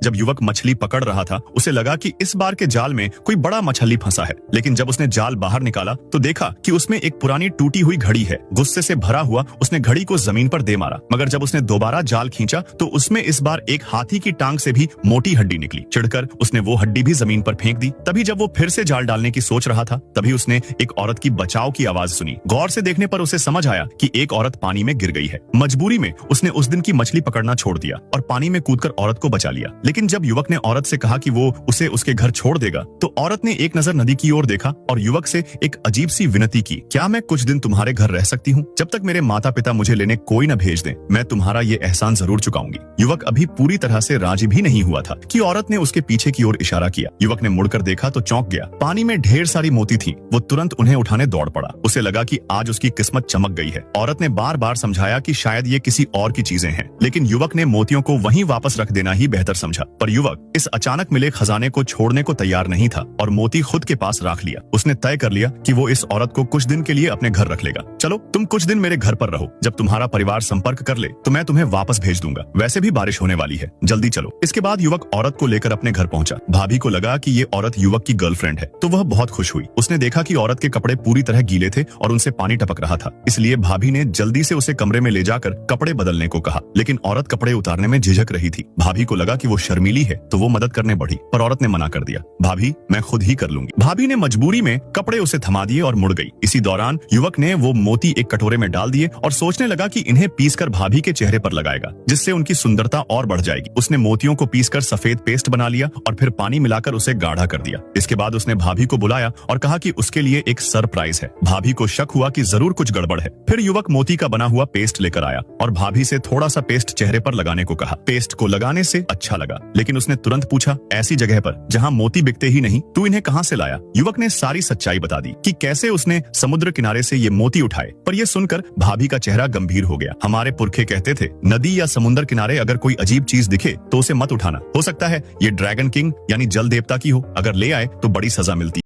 जब युवक मछली पकड़ रहा था उसे लगा कि इस बार के जाल में कोई बड़ा मछली फंसा है, लेकिन जब उसने जाल बाहर निकाला तो देखा कि उसमें एक पुरानी टूटी हुई घड़ी है। गुस्से से भरा हुआ उसने घड़ी को जमीन पर दे मारा, मगर जब उसने दोबारा जाल खींचा तो उसमें इस बार एक हाथी की टांग से भी मोटी हड्डी निकली। चिढ़कर उसने वो हड्डी भी जमीन पर फेंक दी। तभी जब वो फिर से जाल डालने की सोच रहा था तभी उसने एक औरत की बचाव की आवाज सुनी। गौर से देखने पर उसे समझ आया कि एक औरत पानी में गिर गई है। मजबूरी में उसने उस दिन की मछली पकड़ना छोड़ दिया और पानी में कूदकर औरत को बचा लिया। लेकिन जब युवक ने औरत से कहा कि वो उसे उसके घर छोड़ देगा तो औरत ने एक नजर नदी की ओर देखा और युवक से एक अजीब सी विनती की, क्या मैं कुछ दिन तुम्हारे घर रह सकती हूँ? जब तक मेरे माता पिता मुझे लेने कोई न भेज दें, मैं तुम्हारा ये एहसान जरूर चुकाऊंगी। युवक अभी पूरी तरह से राजी भी नहीं हुआ था कि औरत ने उसके पीछे की ओर इशारा किया। युवक ने मुड़कर देखा तो चौंक गया। पानी में ढेर सारी मोती थी। वो तुरंत उन्हें उठाने दौड़ पड़ा। उसे लगा कि आज उसकी किस्मत चमक गई है। औरत ने बार बार समझाया कि शायद ये किसी और की चीजें हैं, लेकिन युवक ने मोतियों को वहीं वापस रख देना ही बेहतर समझा। पर युवक इस अचानक मिले खजाने को छोड़ने को तैयार नहीं था और मोती खुद के पास रख लिया। उसने तय कर लिया कि वो इस औरत को कुछ दिन के लिए अपने घर रख लेगा। चलो तुम कुछ दिन मेरे घर पर रहो, जब तुम्हारा परिवार संपर्क कर ले तो मैं तुम्हें वापस भेज दूंगा। वैसे भी बारिश होने वाली है, जल्दी चलो। इसके बाद युवक औरत को लेकर अपने घर पहुंचा। भाभी को लगा कि ये औरत युवक की गर्लफ्रेंड है तो वह बहुत खुश हुई। उसने देखा कि औरत के कपड़े पूरी तरह गीले थे और उनसे पानी टपक रहा था, इसलिए भाभी ने जल्दी से उसे कमरे में ले जाकर कपड़े बदलने को कहा। लेकिन औरत कपड़े उतारने में झिझक रही थी। भाभी को लगा कि वो शर्मीली है तो वो मदद करने बढ़ी, पर औरत ने मना कर दिया। भाभी, मैं खुद ही कर लूंगी। भाभी ने मजबूरी में कपड़े उसे थमा दिए और मुड़ गई। इसी दौरान युवक ने वो मोती एक कटोरे में डाल दिए और सोचने लगा कि इन्हें पीसकर भाभी के चेहरे पर लगाएगा, जिससे उनकी सुंदरता और बढ़ जाएगी। उसने मोतियों को पीसकर सफेद पेस्ट बना लिया और फिर पानी मिलाकर उसे गाढ़ा कर दिया। इसके बाद उसने भाभी को बुलाया और कहा कि उसके लिए एक सरप्राइज है। भाभी को शक हुआ कि जरूर कुछ गड़बड़ है। फिर युवक मोती का बना हुआ पेस्ट लेकर आया और भाभी से थोड़ा सा पेस्ट चेहरे पर लगाने को कहा। पेस्ट को लगाने से अच्छा लगा, लेकिन उसने तुरंत पूछा, ऐसी जगह पर जहाँ मोती बिकते ही नहीं, तू इन्हें कहाँ से लाया? युवक ने सारी सच्चाई बता दी कि कैसे उसने समुद्र किनारे से ये मोती उठाए। पर यह सुनकर भाभी का चेहरा गंभीर हो गया। हमारे पुरखे कहते थे, नदी या समुद्र किनारे अगर कोई अजीब चीज दिखे तो उसे मत उठाना। हो सकता है ये ड्रैगन किंग यानी जल देवता की हो, अगर ले आए तो बड़ी सजा मिलती।